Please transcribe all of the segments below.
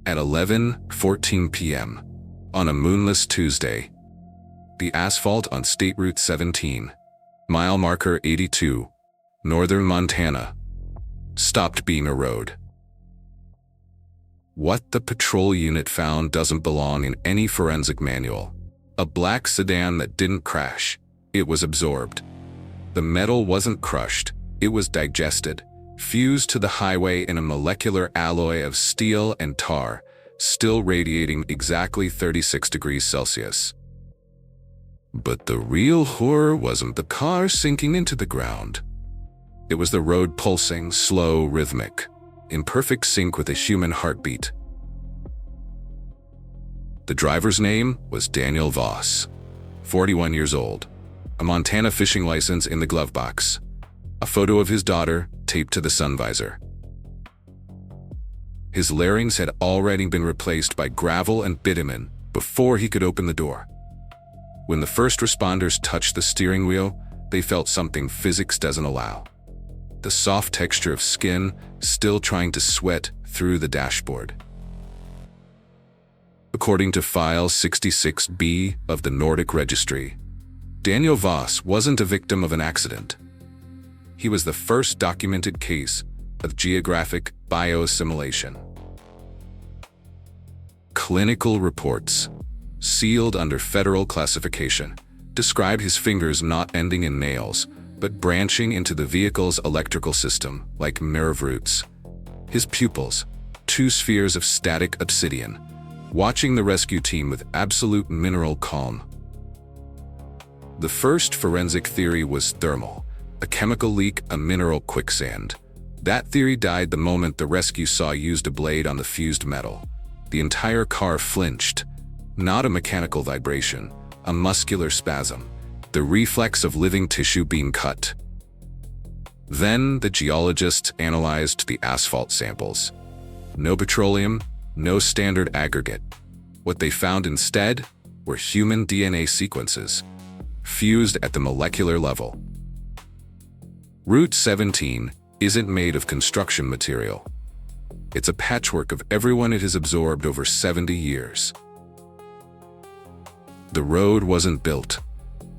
At 11:14 p.m. on a moonless Tuesday, the asphalt on State Route 17, mile marker 82, northern Montana, stopped being a road. What the patrol unit found doesn't belong in any forensic manual. A black sedan that didn't crash. It was absorbed. The metal wasn't crushed. It was digested, fused to the highway in a molecular alloy of steel and tar, still radiating exactly 36 degrees Celsius. But the real horror wasn't the car sinking into the ground. It was the road pulsing, slow, rhythmic, in perfect sync with a human heartbeat. The driver's name was Daniel Voss, 41 years old, a Montana fishing license in the glove box, a photo of his daughter taped to the sun visor. His larynx had already been replaced by gravel and bitumen before he could open the door. When the first responders touched the steering wheel, they felt something physics doesn't allow. The soft texture of skin still trying to sweat through the dashboard. According to File 66B of the Nordic registry, Daniel Voss wasn't a victim of an accident. He was the first documented case of geographic bioassimilation. Clinical reports, sealed under federal classification, describe his fingers not ending in nails, but branching into the vehicle's electrical system like nerve roots. His pupils, two spheres of static obsidian, watching the rescue team with absolute mineral calm. The first forensic theory was thermal, a chemical leak, a mineral quicksand. That theory died the moment the rescue saw used a blade on the fused metal. The entire car flinched, not a mechanical vibration, a muscular spasm, the reflex of living tissue being cut. Then the geologists analyzed the asphalt samples. No petroleum, no standard aggregate. What they found instead were human DNA sequences, fused at the molecular level. Route 17 isn't made of construction material. It's a patchwork of everyone it has absorbed over 70 years. The road wasn't built.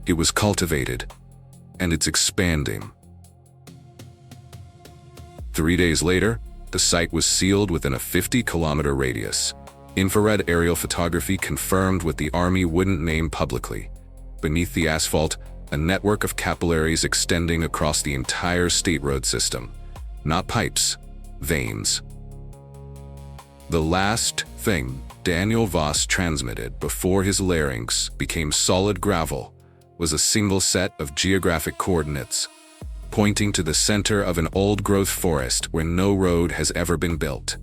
It was cultivated, and it's expanding. 3 days later, the site was sealed within a 50-kilometer radius. Infrared aerial photography confirmed what the Army wouldn't name publicly. Beneath the asphalt, a network of capillaries extending across the entire state road system. Not pipes, veins. The last thing Daniel Voss transmitted before his larynx became solid gravel was a single set of geographic coordinates, pointing to the center of an old-growth forest where no road has ever been built.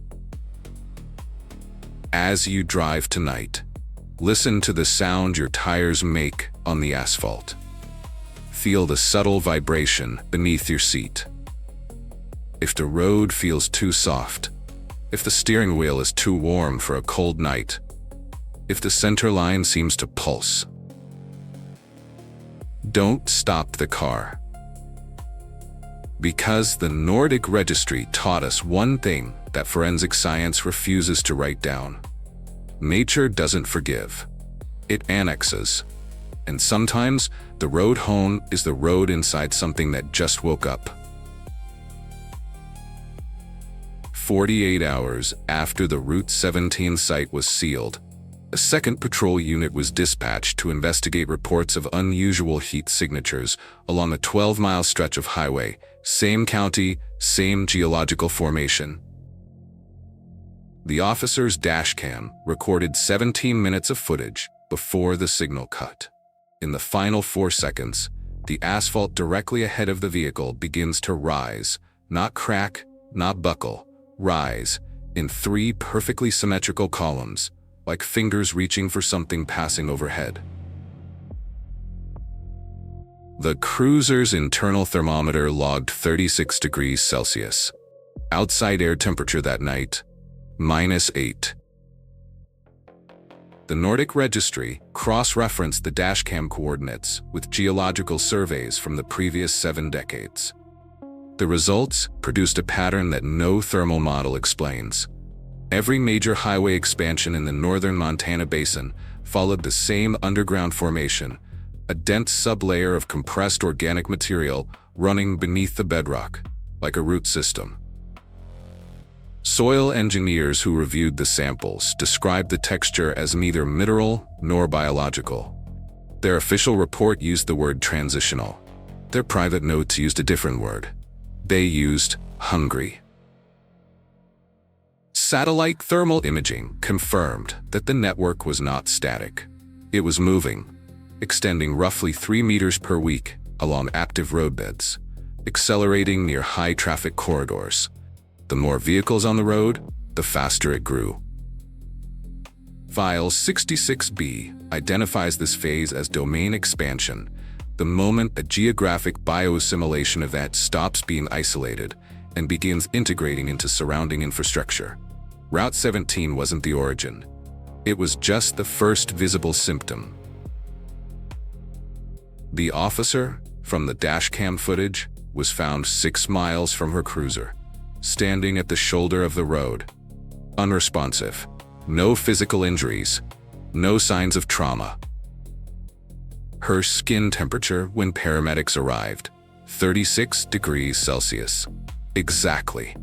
As you drive tonight, listen to the sound your tires make on the asphalt. Feel the subtle vibration beneath your seat. If the road feels too soft, if the steering wheel is too warm for a cold night, if the center line seems to pulse, don't stop the car. Because the Nordic registry taught us one thing that forensic science refuses to write down. Nature doesn't forgive. It annexes. And sometimes the road home is the road inside something that just woke up. 48 hours after the Route 17 site was sealed, a second patrol unit was dispatched to investigate reports of unusual heat signatures along a 12-mile stretch of highway, same county, same geological formation. The officer's dashcam recorded 17 minutes of footage before the signal cut. In the final 4 seconds, the asphalt directly ahead of the vehicle begins to rise, not crack, not buckle, rise, in 3 perfectly symmetrical columns, like fingers reaching for something passing overhead. The cruiser's internal thermometer logged 36 degrees Celsius. Outside air temperature that night, -8. The Nordic registry cross-referenced the dashcam coordinates with geological surveys from the previous 7 decades. The results produced a pattern that no thermal model explains. Every major highway expansion in the northern Montana basin followed the same underground formation, a dense sublayer of compressed organic material running beneath the bedrock, like a root system. Soil engineers who reviewed the samples described the texture as neither mineral nor biological. Their official report used the word transitional. Their private notes used a different word. They used hungry. Satellite thermal imaging confirmed that the network was not static. It was moving, extending roughly 3 meters per week along active roadbeds, accelerating near high-traffic corridors. The more vehicles on the road, the faster it grew. File 66B identifies this phase as domain expansion, the moment a geographic bioassimilation event stops being isolated and begins integrating into surrounding infrastructure. Route 17 wasn't the origin. It was just the first visible symptom. The officer, from the dashcam footage, was found 6 miles from her cruiser, standing at the shoulder of the road. Unresponsive. No physical injuries. No signs of trauma. Her skin temperature when paramedics arrived, 36 degrees Celsius. Exactly.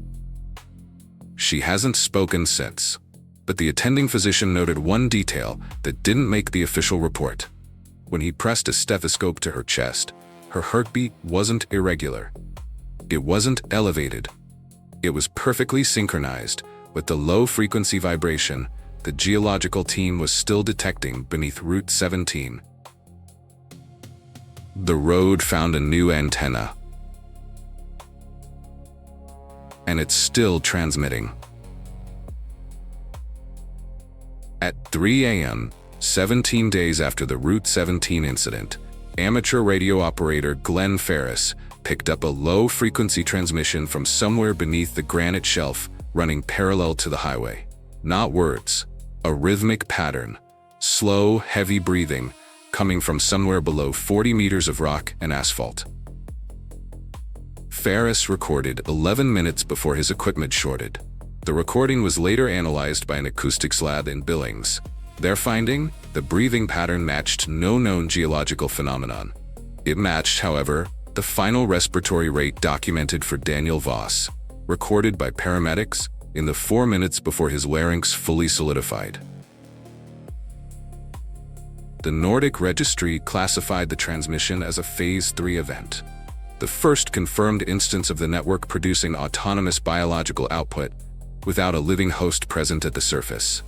She hasn't spoken since, but the attending physician noted one detail that didn't make the official report. When he pressed a stethoscope to her chest, her heartbeat wasn't irregular. It wasn't elevated. It was perfectly synchronized with the low-frequency vibration the geological team was still detecting beneath Route 17. The road found a new antenna, and it's still transmitting. At 3 a.m., 17 days after the Route 17 incident, amateur radio operator Glenn Ferris picked up a low-frequency transmission from somewhere beneath the granite shelf running parallel to the highway. Not words, a rhythmic pattern, slow, heavy breathing coming from somewhere below 40 meters of rock and asphalt. Ferris recorded 11 minutes before his equipment shorted. The recording was later analyzed by an acoustics lab in Billings. Their finding, the breathing pattern matched no known geological phenomenon. It matched, however, the final respiratory rate documented for Daniel Voss, recorded by paramedics in the 4 minutes before his larynx fully solidified. The Nordic registry classified the transmission as a Phase 3 event, the first confirmed instance of the network producing autonomous biological output without a living host present at the surface.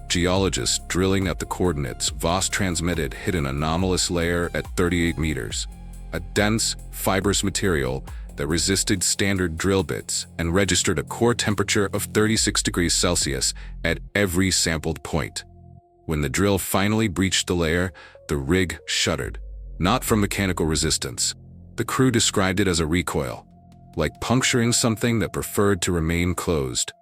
Geologists drilling at the coordinates Voss transmitted hit an anomalous layer at 38 meters, a dense, fibrous material that resisted standard drill bits and registered a core temperature of 36 degrees Celsius at every sampled point. When the drill finally breached the layer, the rig shuddered, not from mechanical resistance. The crew described it as a recoil, like puncturing something that preferred to remain closed.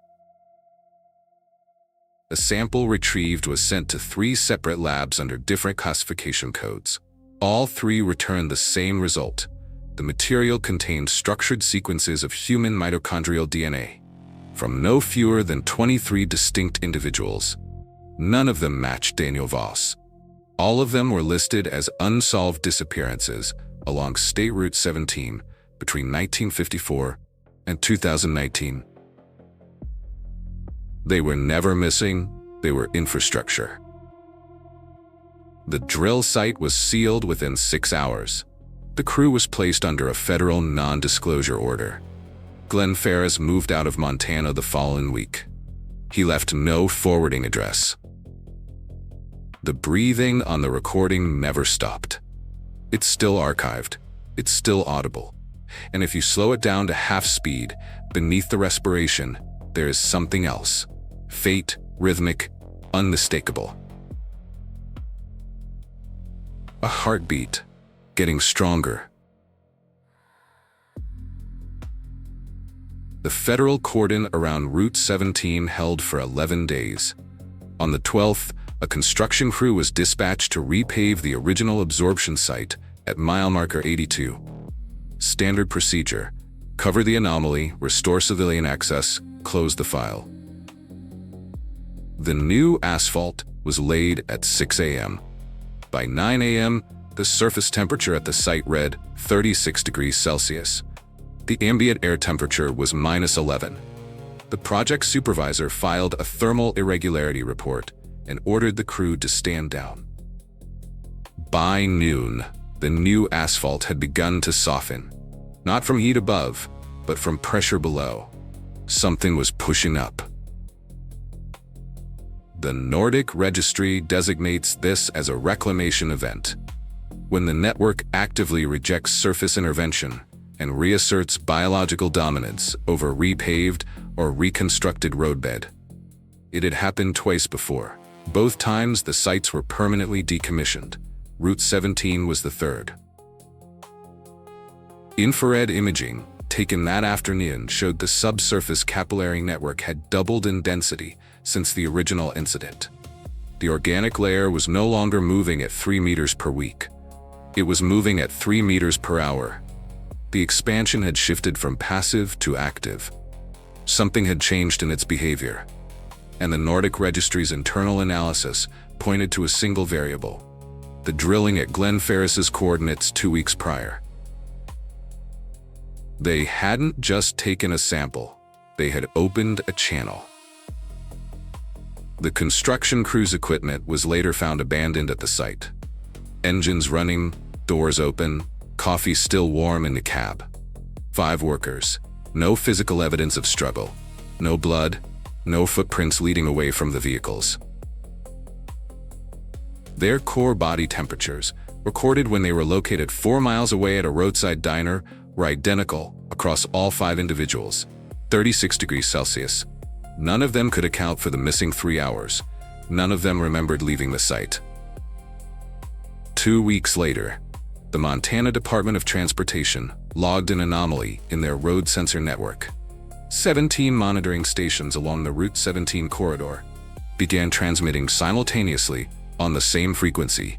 A sample retrieved was sent to 3 separate labs under different classification codes. All 3 returned the same result. The material contained structured sequences of human mitochondrial DNA from no fewer than 23 distinct individuals. None of them matched Daniel Voss. All of them were listed as unsolved disappearances along State Route 17 between 1954 and 2019. They were never missing, they were infrastructure. The drill site was sealed within 6 hours. The crew was placed under a federal non-disclosure order. Glenn Ferris moved out of Montana the following week. He left no forwarding address. The breathing on the recording never stopped. It's still archived. It's still audible. And if you slow it down to half speed, beneath the respiration, there is something else. Faint, rhythmic, unmistakable. A heartbeat, getting stronger. The federal cordon around Route 17 held for 11 days. On the 12th, a construction crew was dispatched to repave the original absorption site at mile marker 82. Standard procedure: cover the anomaly, restore civilian access, closed the file. The new asphalt was laid at 6 a.m. By 9 a.m., the surface temperature at the site read 36 degrees Celsius. The ambient air temperature was -11. The project supervisor filed a thermal irregularity report and ordered the crew to stand down. By noon, the new asphalt had begun to soften, not from heat above, but from pressure below. Something was pushing up. The Nordic registry designates this as a reclamation event, when the network actively rejects surface intervention and reasserts biological dominance over repaved or reconstructed roadbed. It had happened twice before. Both times the sites were permanently decommissioned. Route 17 was the third. Infrared imaging taken that afternoon showed the subsurface capillary network had doubled in density since the original incident. The organic layer was no longer moving at 3 meters per week. It was moving at 3 meters per hour. The expansion had shifted from passive to active. Something had changed in its behavior, and the Nordic registry's internal analysis pointed to a single variable: the drilling at Glen Ferris's coordinates 2 weeks prior. They hadn't just taken a sample, they had opened a channel. The construction crew's equipment was later found abandoned at the site. Engines running, doors open, coffee still warm in the cab. 5 workers, no physical evidence of struggle, no blood, no footprints leading away from the vehicles. Their core body temperatures, recorded when they were located 4 miles away at a roadside diner, were identical across all 5 individuals, 36 degrees Celsius. None of them could account for the missing 3 hours. None of them remembered leaving the site. 2 weeks later, the Montana Department of Transportation logged an anomaly in their road sensor network. 17 monitoring stations along the Route 17 corridor began transmitting simultaneously on the same frequency.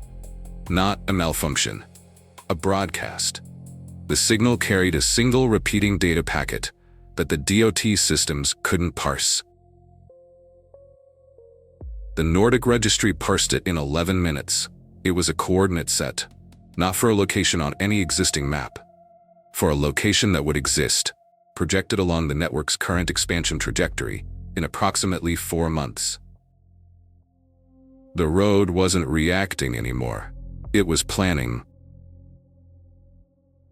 Not a malfunction, a broadcast. The signal carried a single repeating data packet that the DOT systems couldn't parse. The Nordic registry parsed it in 11 minutes. It was a coordinate set, not for a location on any existing map, for a location that would exist, projected along the network's current expansion trajectory in approximately 4 months. The road wasn't reacting anymore. It was planning.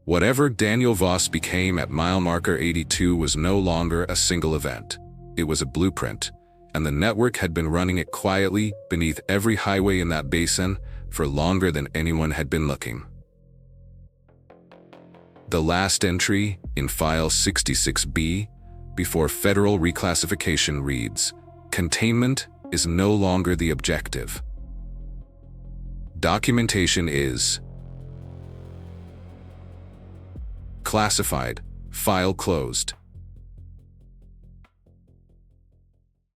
Whatever Daniel Voss became at mile marker 82 was no longer a single event. It was a blueprint, and the network had been running it quietly beneath every highway in that basin for longer than anyone had been looking. The last entry in file 66B before federal reclassification reads, "Containment is no longer the objective. Documentation is classified, file closed."